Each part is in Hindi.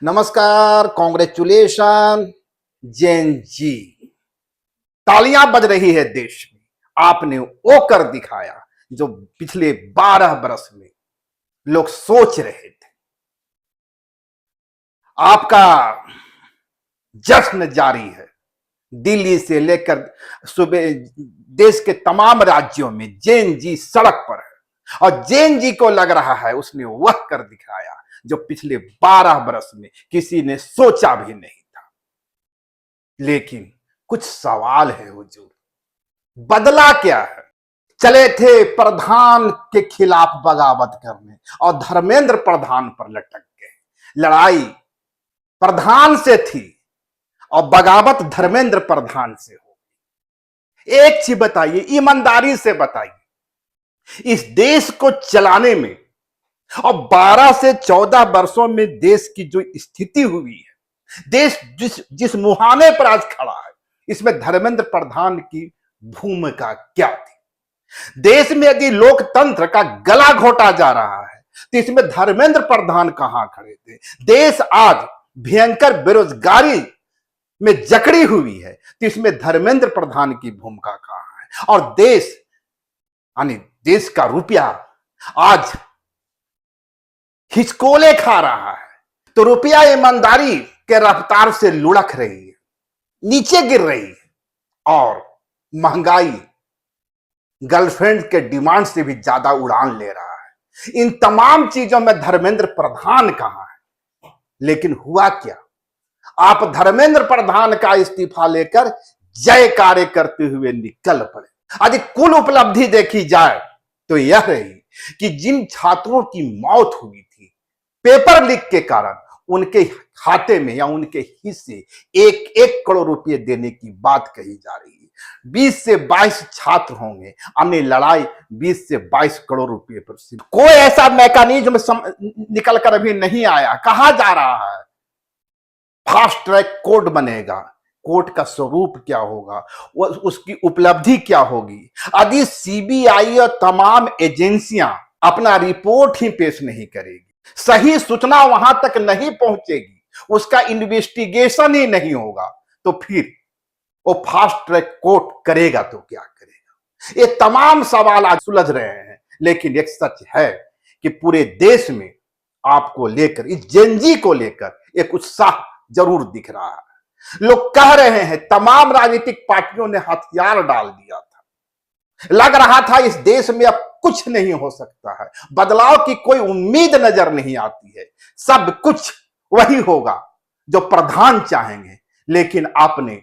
नमस्कार, कॉन्ग्रेचुलेशन जैन जी। तालियां बज रही है देश में। आपने वो कर दिखाया जो पिछले 12 बरस में लोग सोच रहे थे। आपका जश्न जारी है। दिल्ली से लेकर सुबह देश के तमाम राज्यों में जैन जी सड़क पर है और जैन जी को लग रहा है उसने वह कर दिखाया जो पिछले 12 बरस में किसी ने सोचा भी नहीं था। लेकिन कुछ सवाल है हुजूर, बदला क्या है? चले थे प्रधान के खिलाफ बगावत करने और धर्मेंद्र प्रधान पर लटक गए। लड़ाई प्रधान से थी और बगावत धर्मेंद्र प्रधान से हो। एक चीज बताइए, ईमानदारी से बताइए, इस देश को चलाने में और 12 से 14 वर्षों में देश की जो स्थिति हुई है, देश जिस मुहाने पर आज खड़ा है, इसमें धर्मेंद्र प्रधान की भूमिका क्या थी? देश में यदि लोकतंत्र का गला घोटा जा रहा है तो इसमें धर्मेंद्र प्रधान कहां खड़े थे? देश आज भयंकर बेरोजगारी में जकड़ी हुई है तो इसमें धर्मेंद्र प्रधान की भूमिका कहां है? और देश यानी देश का रुपया आज हिचकोले खा रहा है तो रुपया ईमानदारी के रफ्तार से लुढ़क रही है, नीचे गिर रही है और महंगाई गर्लफ्रेंड के डिमांड से भी ज्यादा उड़ान ले रहा है। इन तमाम चीजों में धर्मेंद्र प्रधान कहां है? लेकिन हुआ क्या? आप धर्मेंद्र प्रधान का इस्तीफा लेकर जय कार्य करते हुए निकल पड़े। यदि कुल उपलब्धि देखी जाए तो यह रही कि जिन छात्रों की मौत हुई थी पेपर लीक के कारण, उनके खाते में या उनके हिस्से 1-1 करोड़ रुपए देने की बात कही जा रही है। 20 से 22 छात्र होंगे, हमने लड़ाई 20 से 22 करोड़ रुपए पर। कोई ऐसा मैकेनिज्म निकल कर अभी नहीं आया। कहा जा रहा है फास्ट ट्रैक कोर्ट बनेगा। कोर्ट का स्वरूप क्या होगा, उसकी उपलब्धि क्या होगी? यदि सीबीआई और तमाम एजेंसियां अपना रिपोर्ट ही पेश नहीं करेगी, सही सूचना वहां तक नहीं पहुंचेगी, उसका इन्वेस्टिगेशन ही नहीं होगा, तो फिर वो फास्ट ट्रैक कोर्ट करेगा तो क्या करेगा? ये तमाम सवाल आज सुलझ रहे हैं। लेकिन एक सच है कि पूरे देश में आपको लेकर, इस जेनजी को लेकर एक उत्साह जरूर दिख रहा है। लोग कह रहे हैं तमाम राजनीतिक पार्टियों ने हथियार डाल दिया था, लग रहा था इस देश में अब कुछ नहीं हो सकता है, बदलाव की कोई उम्मीद नजर नहीं आती है, सब कुछ वही होगा जो प्रधान चाहेंगे। लेकिन आपने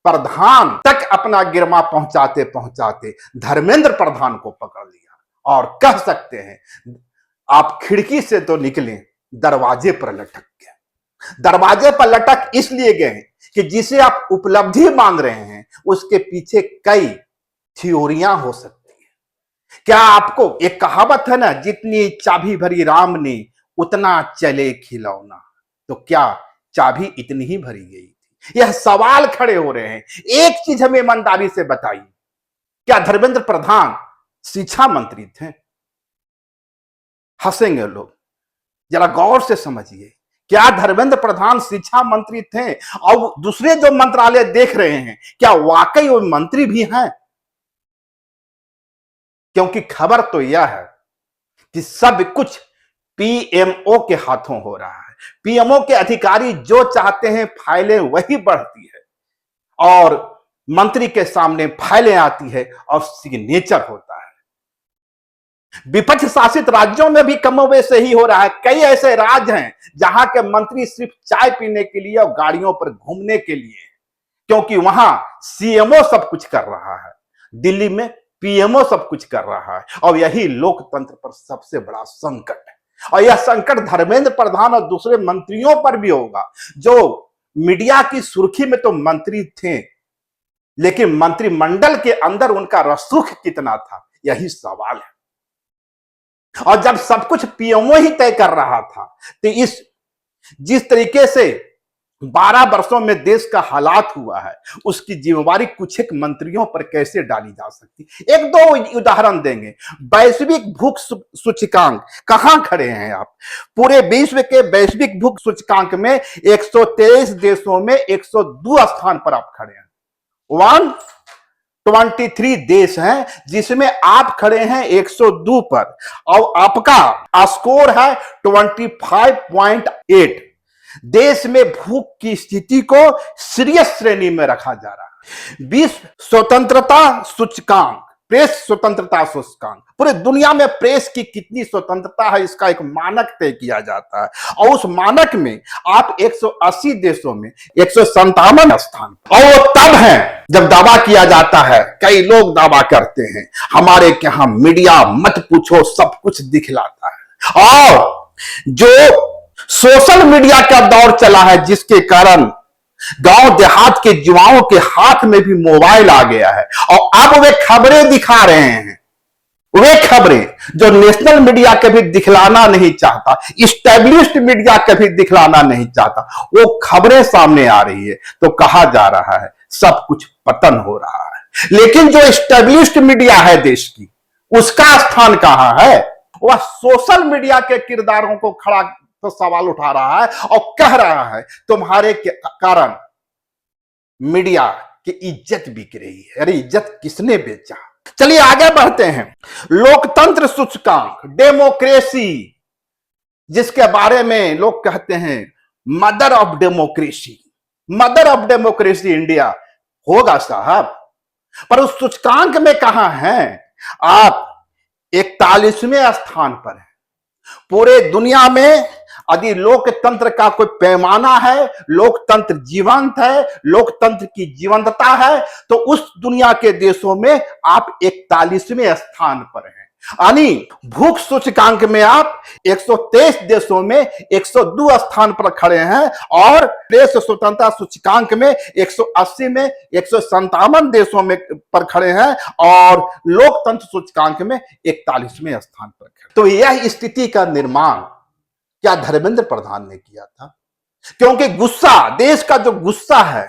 प्रधान तक अपना गिरमा पहुंचाते पहुंचाते धर्मेंद्र प्रधान को पकड़ लिया और कह सकते हैं आप खिड़की से तो निकले, दरवाजे पर लटक गए। दरवाजे पर लटक इसलिए गए कि जिसे आप उपलब्धि मान रहे हैं उसके पीछे कई थ्योरियां हो सकती है। क्या आपको एक कहावत है ना, जितनी चाबी भरी राम ने उतना चले खिलौना, तो क्या चाबी इतनी ही भरी गई थी? यह सवाल खड़े हो रहे हैं। एक चीज हमें ईमानदारी से बताइए, क्या धर्मेंद्र प्रधान शिक्षा मंत्री थे? हंसेंगे लोग, जरा गौर से समझिए, क्या धर्मेंद्र प्रधान शिक्षा मंत्री थे? और दूसरे जो मंत्रालय देख रहे हैं, क्या वाकई वो मंत्री भी हैं? क्योंकि खबर तो यह है कि सब कुछ पीएमओ के हाथों हो रहा है। पीएमओ के अधिकारी जो चाहते हैं फाइलें वही बढ़ती है और मंत्री के सामने फाइलें आती है और सिग्नेचर होता है। विपक्ष शासित राज्यों में भी कमोबेश ही हो रहा है। कई ऐसे राज्य हैं जहां के मंत्री सिर्फ चाय पीने के लिए और गाड़ियों पर घूमने के लिए, क्योंकि वहां सीएमओ सब कुछ कर रहा है, दिल्ली में पीएमओ सब कुछ कर रहा है। और यही लोकतंत्र पर सबसे बड़ा संकट है। और यह संकट धर्मेंद्र प्रधान और दूसरे मंत्रियों पर भी होगा जो मीडिया की सुर्खी में तो मंत्री थे, लेकिन मंत्रिमंडल के अंदर उनका रसूख कितना था, यही सवाल है। और जब सब कुछ पीएमओ ही तय कर रहा था तो जिस तरीके से 12 वर्षों में देश का हालात हुआ है, उसकी जिम्मेवारी कुछ एक मंत्रियों पर कैसे डाली जा सकती? एक दो उदाहरण देंगे। वैश्विक भूख सूचकांक कहां खड़े हैं आप? पूरे विश्व के वैश्विक भूख सूचकांक में 123 देशों में 102 स्थान पर आप खड़े हैं। 123 देश हैं जिसमें आप खड़े हैं 102 पर, और आपका स्कोर है 25.8। देश में भूख की स्थिति को सीरियस श्रेणी में रखा जा रहा है। विश्व स्वतंत्रता सूचकांक, प्रेस स्वतंत्रता सूचकांक, पूरे दुनिया में प्रेस की कितनी स्वतंत्रता है इसका एक मानक तय किया जाता है, और उस मानक में आप 180 देशों में 157 स्थान, और वो तब है जब दावा किया जाता है, कई लोग दावा करते हैं हमारे यहां मीडिया मत पूछो सब कुछ दिखलाता है, और जो सोशल मीडिया का दौर चला है जिसके कारण गांव देहात के युवाओं के हाथ में भी मोबाइल आ गया है, और अब वे खबरें दिखा रहे हैं, वे खबरें जो नेशनल मीडिया कभी दिखलाना नहीं चाहता, इस्टेब्लिश्ड मीडिया कभी दिखलाना नहीं चाहता, वो खबरें सामने आ रही है। तो कहा जा रहा है सब कुछ पतन हो रहा है, लेकिन जो इस्टेब्लिश्ड मीडिया है देश की, उसका स्थान कहां है? वह सोशल मीडिया के किरदारों को खड़ा तो सवाल उठा रहा है और कह रहा है तुम्हारे कारण मीडिया की इज्जत बिक रही है। अरे इज्जत किसने बेचा? चलिए आगे बढ़ते हैं। लोकतंत्र सूचकांक, डेमोक्रेसी, जिसके बारे में लोग कहते हैं mother of democracy, mother of democracy India होगा साहब, पर उस सूचकांक में कहां हैं आप? 41वें स्थान पर है। पूरे दुनिया में यदि लोकतंत्र का कोई पैमाना है, लोकतंत्र जीवंत है, लोकतंत्र की जीवंतता है, तो उस दुनिया के देशों में आप 41वें स्थान पर हैं। यानी भूख सूचकांक में आप 123 देशों में 102 स्थान पर खड़े हैं, और प्रेस स्वतंत्रता सूचकांक में 180 में 157 देशों में पर खड़े हैं, और लोकतंत्र सूचकांक में 41वें स्थान पर खड़े। तो यह स्थिति का निर्माण क्या धर्मेंद्र प्रधान ने किया था? क्योंकि गुस्सा, देश का जो गुस्सा है,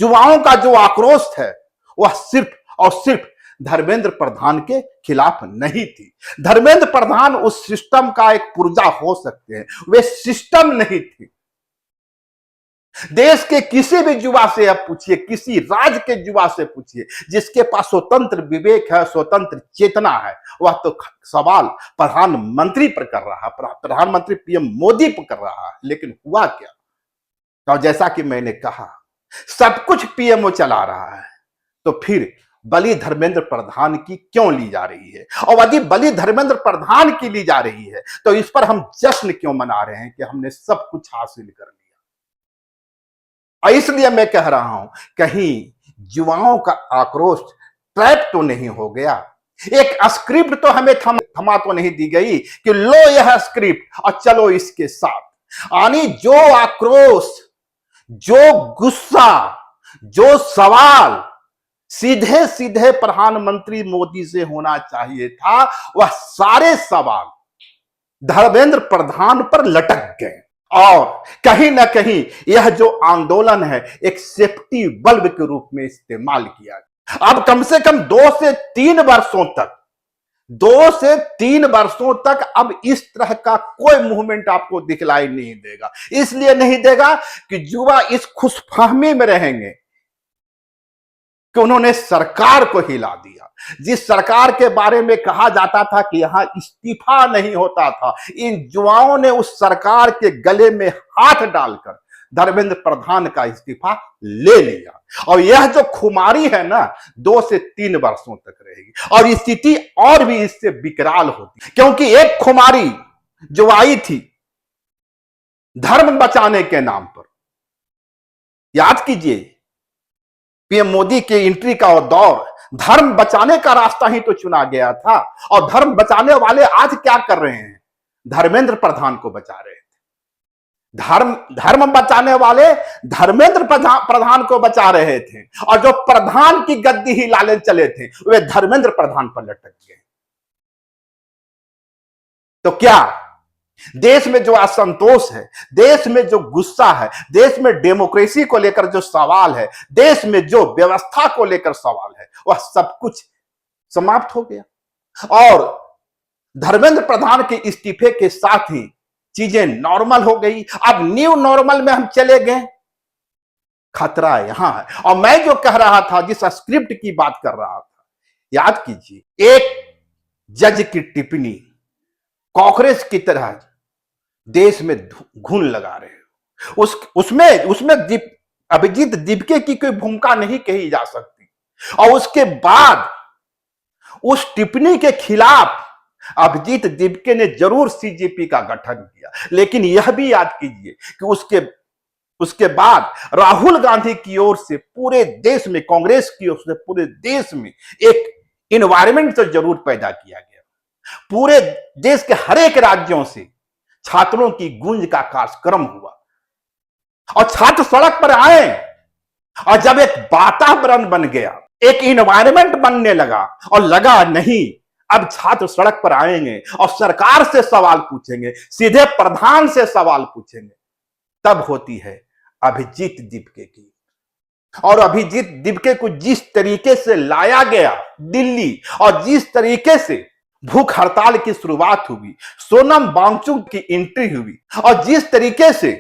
युवाओं का जो आक्रोश है, वह सिर्फ और सिर्फ धर्मेंद्र प्रधान के खिलाफ नहीं थी। धर्मेंद्र प्रधान उस सिस्टम का एक पुर्जा हो सकते हैं, वे सिस्टम नहीं थी। देश के किसी भी युवा से आप पूछिए, किसी राज्य के युवा से पूछिए, जिसके पास स्वतंत्र विवेक है, स्वतंत्र चेतना है, वह तो सवाल प्रधानमंत्री पर कर रहा है, प्रधानमंत्री पीएम मोदी पर कर रहा है। लेकिन हुआ क्या? तो जैसा कि मैंने कहा, सब कुछ पीएमओ चला रहा है, तो फिर बलि धर्मेंद्र प्रधान की क्यों ली जा रही है? और यदि बलि धर्मेंद्र प्रधान की ली जा रही है, तो इस पर हम जश्न क्यों मना रहे हैं कि हमने सब कुछ हासिल कर लिया? इसलिए मैं कह रहा हूं, कहीं युवाओं का आक्रोश ट्रैप तो नहीं हो गया? एक स्क्रिप्ट तो हमें थमा तो नहीं दी गई कि लो यह स्क्रिप्ट और चलो इसके साथ। यानी जो आक्रोश, जो गुस्सा, जो सवाल सीधे सीधे प्रधानमंत्री मोदी से होना चाहिए था, वह सारे सवाल धर्मेंद्र प्रधान पर लटक गए, और कहीं ना कहीं यह जो आंदोलन है एक सेफ्टी बल्ब के रूप में इस्तेमाल किया गया। अब कम से कम 2 से 3 वर्षों तक, 2 से 3 वर्षों तक अब इस तरह का कोई मूवमेंट आपको दिखलाई नहीं देगा। इसलिए नहीं देगा कि युवा इस खुशफहमी में रहेंगे कि उन्होंने सरकार को हिला दिया। जिस सरकार के बारे में कहा जाता था कि यहां इस्तीफा नहीं होता था, इन युवाओं ने उस सरकार के गले में हाथ डालकर धर्मेंद्र प्रधान का इस्तीफा ले लिया। और यह जो खुमारी है ना, 2 से 3 वर्षों तक रहेगी, और स्थिति और भी इससे विकराल होती, क्योंकि एक खुमारी जो आई थी धर्म बचाने के नाम पर, याद कीजिए पीएम मोदी के एंट्री का दौर धर्म बचाने का रास्ता ही तो चुना गया था, और धर्म बचाने वाले आज क्या कर रहे हैं? धर्मेंद्र प्रधान को बचा रहे थे। धर्म बचाने वाले धर्मेंद्र प्रधान को बचा रहे थे, और जो प्रधान की गद्दी ही लाले चले थे वे धर्मेंद्र प्रधान पर लटक गए। तो क्या देश में जो असंतोष है, देश में जो गुस्सा है, देश में डेमोक्रेसी को लेकर जो सवाल है, देश में जो व्यवस्था को लेकर सवाल है, वह सब कुछ समाप्त हो गया। और धर्मेंद्र प्रधान के इस्तीफे के साथ ही चीजें नॉर्मल हो गई। अब न्यू नॉर्मल में हम चले गए। खतरा यहां है। और मैं जो कह रहा था, जिस स्क्रिप्ट की बात कर रहा था, याद कीजिए, एक जज की टिप्पणी कॉकरोच की तरह देश में घुन लगा रहे हो। उसमें उसमें अभिजीत दीपके की कोई भूमिका नहीं कही जा सकती। और उसके बाद उस टिप्पणी के खिलाफ अभिजीत दीपके ने जरूर सीजेपी का गठन किया। लेकिन यह भी याद कीजिए कि उसके बाद राहुल गांधी की ओर से पूरे देश में, कांग्रेस की ओर से पूरे देश में एक इन्वायरमेंट तो जरूर पैदा किया गया। पूरे देश के हर एक राज्यों से छात्रों की गूंज का कार्यक्रम हुआ और छात्र सड़क पर आए। और जब एक वातावरण बन गया, एक इन्वायरमेंट बनने लगा और लगा नहीं, अब छात्र सड़क पर आएंगे और सरकार से सवाल पूछेंगे, सीधे प्रधान से सवाल पूछेंगे, तब होती है अभिजीत दीपके की। और अभिजीत दीपके को जिस तरीके से लाया गया दिल्ली, और जिस तरीके से भूख हड़ताल की शुरुआत हुई, सोनम वांगचुक की एंट्री हुई, और जिस तरीके से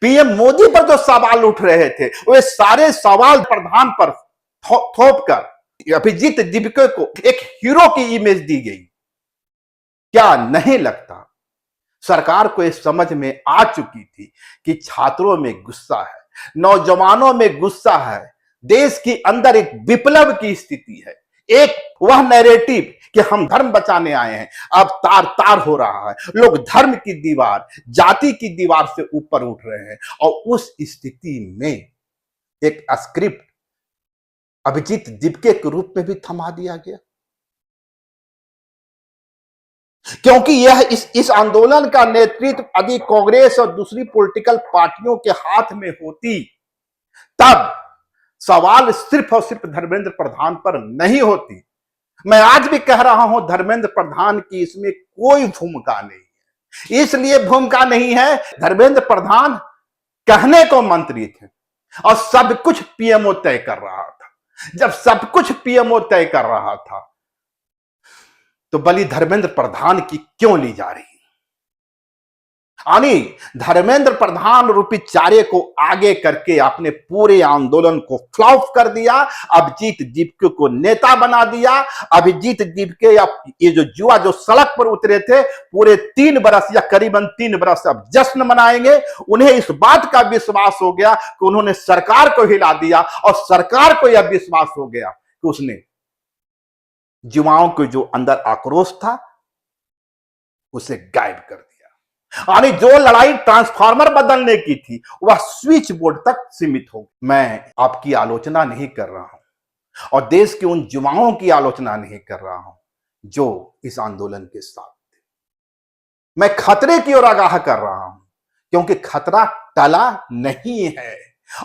पीएम मोदी पर जो सवाल उठ रहे थे, वे सारे सवाल प्रधान पर थोप कर अभिजीत दीपके को एक हीरो की इमेज दी गई। क्या नहीं लगता सरकार को इस समझ में आ चुकी थी कि छात्रों में गुस्सा है, नौजवानों में गुस्सा है, देश के अंदर एक विप्लव की स्थिति है। एक वह नैरेटिव कि हम धर्म बचाने आए हैं, अब तार तार हो रहा है। लोग धर्म की दीवार, जाति की दीवार से ऊपर उठ रहे हैं। और उस स्थिति में एक स्क्रिप्ट अभिजीत दीपके के रूप में भी थमा दिया गया, क्योंकि यह इस आंदोलन का नेतृत्व यदि कांग्रेस और दूसरी पॉलिटिकल पार्टियों के हाथ में होती, तब सवाल सिर्फ और सिर्फ धर्मेंद्र प्रधान पर नहीं होती। मैं आज भी कह रहा हूं, धर्मेंद्र प्रधान की इसमें कोई भूमिका नहीं है। इसलिए भूमिका नहीं है, धर्मेंद्र प्रधान कहने को मंत्री थे और सब कुछ पीएमओ तय कर रहा था। जब सब कुछ पीएमओ तय कर रहा था, तो बलि धर्मेंद्र प्रधान की क्यों ली जा रही? यानी धर्मेंद्र प्रधान रूपी चारे को आगे करके अपने पूरे आंदोलन को फ्लॉप कर दिया। अभिजीत दीपके को नेता बना दिया। अभिजीत दीपके या ये जो युवा जो सड़क पर उतरे थे, पूरे 3 बरस या करीबन 3 बरस अब जश्न मनाएंगे। उन्हें इस बात का विश्वास हो गया कि उन्होंने सरकार को हिला दिया, और सरकार को यह विश्वास हो गया कि उसने युवाओं के जो अंदर आक्रोश था उसे गायब कर दिया। यानी जो लड़ाई ट्रांसफार्मर बदलने की थी, वह स्विच बोर्ड तक सीमित हो। मैं आपकी आलोचना नहीं कर रहा हूं और देश के उन युवाओं की आलोचना नहीं कर रहा हूं जो इस आंदोलन के साथ थे। मैं खतरे की ओर आगाह कर रहा हूं, क्योंकि खतरा टला नहीं है।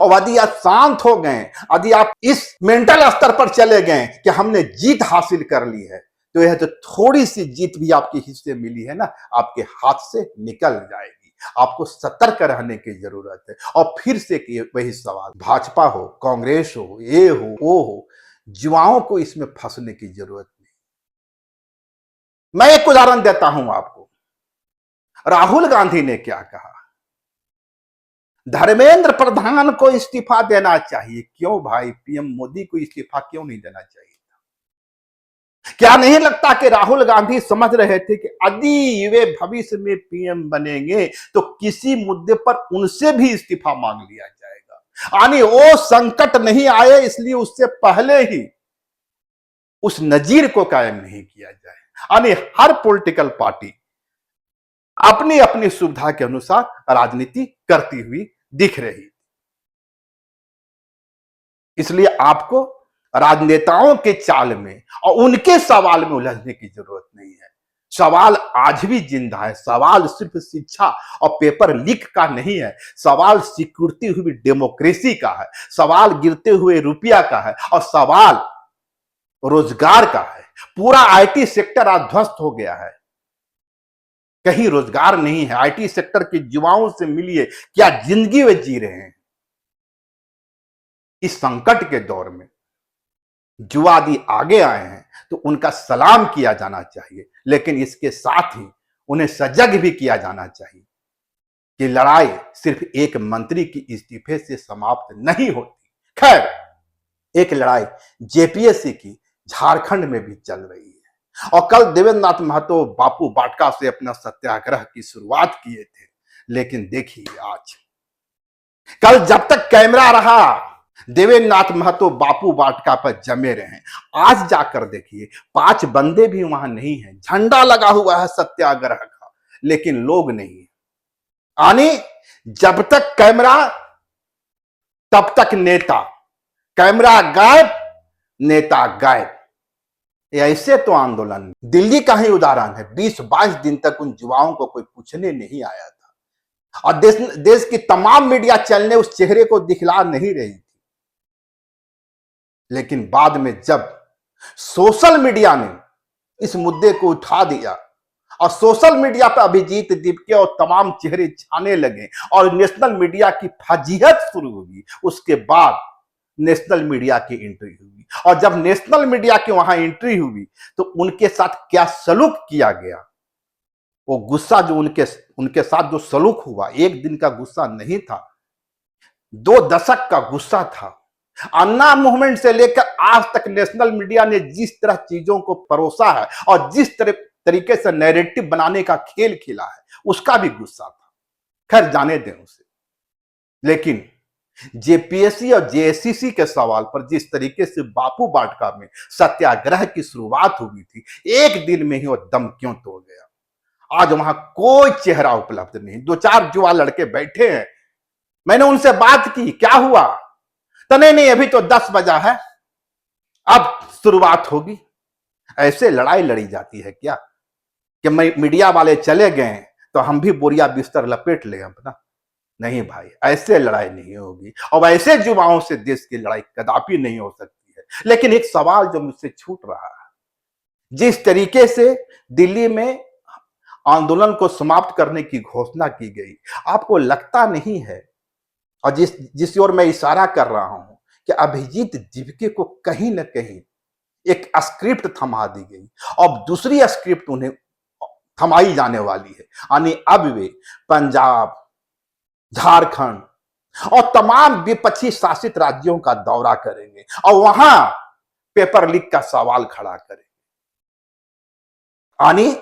और यदि आप शांत हो गए, यदि आप इस मेंटल स्तर पर चले गए कि हमने जीत हासिल कर ली है, तो यह जो थोड़ी सी जीत भी आपके हिस्से मिली है ना, आपके हाथ से निकल जाएगी। आपको सतर्क रहने की जरूरत है। और फिर से वही सवाल, भाजपा हो, कांग्रेस हो, ये हो, वो हो, युवाओं को इसमें फंसने की जरूरत नहीं। मैं एक उदाहरण देता हूं आपको। राहुल गांधी ने क्या कहा? धर्मेंद्र प्रधान को इस्तीफा देना चाहिए। क्यों भाई? पीएम मोदी को इस्तीफा क्यों नहीं देना चाहिए? क्या नहीं लगता कि राहुल गांधी समझ रहे थे कि यदि वे भविष्य में पीएम बनेंगे तो किसी मुद्दे पर उनसे भी इस्तीफा मांग लिया जाएगा। यानी वो संकट नहीं आए, इसलिए उससे पहले ही उस नजीर को कायम नहीं किया जाए। यानी हर पॉलिटिकल पार्टी अपनी अपनी सुविधा के अनुसार राजनीति करती हुई दिख रही। इसलिए आपको राजनेताओं के चाल में और उनके सवाल में उलझने की जरूरत नहीं है। सवाल आज भी जिंदा है। सवाल सिर्फ शिक्षा और पेपर लीक का नहीं है। सवाल सिकुड़ती हुई डेमोक्रेसी का है। सवाल गिरते हुए रुपया का है, और सवाल रोजगार का है। पूरा आईटी सेक्टर आज ध्वस्त हो गया है। कहीं रोजगार नहीं है, आईटी सेक्टर के युवाओं से मिलिए, क्या जिंदगी वे जी रहे हैं। इस संकट के दौर में युवादी आगे आए हैं तो उनका सलाम किया जाना चाहिए, लेकिन इसके साथ ही उन्हें सजग भी किया जाना चाहिए कि लड़ाई सिर्फ एक मंत्री की इस्तीफे से समाप्त नहीं होती। खैर, एक लड़ाई जेपीएससी की झारखंड में भी चल रही है और कल देवेंद्र नाथ महतो बापू बाटका से अपना सत्याग्रह की शुरुआत किए थे, लेकिन देखिए आज कल जब तक कैमरा रहा देवेंद्र नाथ महतो बापू बाटका पर जमे रहे। आज जाकर देखिए 5 बंदे भी वहां नहीं है, झंडा लगा हुआ है सत्याग्रह का, लेकिन लोग नहीं है। यानी जब तक कैमरा तब तक नेता, कैमरा गायब नेता गायब। ऐसे तो आंदोलन दिल्ली का ही उदाहरण है। 20-22 दिन तक उन युवाओं को कोई पूछने नहीं आया था और देश की तमाम मीडिया चैनलें उस चेहरे को दिखला नहीं रही थी, लेकिन बाद में जब सोशल मीडिया ने इस मुद्दे को उठा दिया और सोशल मीडिया पर अभिजीत दीपके और तमाम चेहरे छाने लगे और नेशनल मीडिया की फजीहत शुरू हुई, उसके बाद नेशनल मीडिया की एंट्री हुई। और जब नेशनल मीडिया की वहां एंट्री हुई तो उनके साथ क्या सलूक किया गया, वो गुस्सा जो उनके साथ जो सलूक हुआ, एक दिन का गुस्सा नहीं था, 2 दशक का गुस्सा था। अन्ना मूवमेंट से लेकर आज तक नेशनल मीडिया ने जिस तरह चीजों को परोसा है और जिस तरीके से नैरेटिव बनाने का खेल खेला है, उसका भी गुस्सा था। खैर, जाने दें उसे। लेकिन जेपीएससी और जेएससीसी के सवाल पर जिस तरीके से बापू बाटका में सत्याग्रह की शुरुआत हुई थी, एक दिन में ही वो दम क्यों तोड़ गया। आज वहां कोई चेहरा उपलब्ध नहीं, 2-4 युवा लड़के बैठे हैं। मैंने उनसे बात की, क्या हुआ, तो नहीं अभी तो 10 बजा है, अब शुरुआत होगी। ऐसे लड़ाई लड़ी जाती है क्या कि मीडिया वाले चले गए तो हम भी बोरिया बिस्तर लपेट ले अपना? नहीं भाई, ऐसे लड़ाई नहीं होगी और ऐसे युवाओं से देश की लड़ाई कदापि नहीं हो सकती है। लेकिन एक सवाल जो मुझसे छूट रहा है, जिस तरीके से दिल्ली में आंदोलन को समाप्त करने की घोषणा की गई, आपको लगता नहीं है, और जिस ओर मैं इशारा कर रहा हूं कि अभिजीत दीपके को कहीं ना कहीं एक स्क्रिप्ट थमा दी गई और दूसरी स्क्रिप्ट उन्हें थमाई जाने वाली है। यानी अब वे पंजाब, झारखंड और तमाम विपक्षी शासित राज्यों का दौरा करेंगे और वहां पेपर लीक का सवाल खड़ा करेंगे। यानी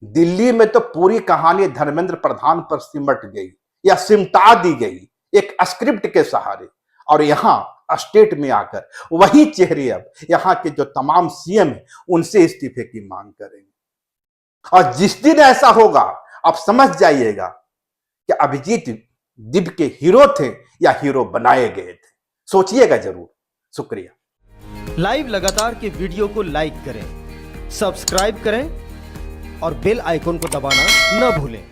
दिल्ली में तो पूरी कहानी धर्मेंद्र प्रधान पर सिमट गई या सिमटा दी गई एक स्क्रिप्ट के सहारे, और यहां स्टेट में आकर वही चेहरे अब यहां के जो तमाम सीएम हैं उनसे इस्तीफे की मांग करेंगे। और जिस दिन ऐसा होगा, आप समझ जाइएगा कि अभिजीत दीपके हीरो थे या हीरो बनाए गए थे। सोचिएगा जरूर। शुक्रिया। लाइव लगातार के वीडियो को लाइक करें, सब्सक्राइब करें और बेल आइकॉन को दबाना न भूलें।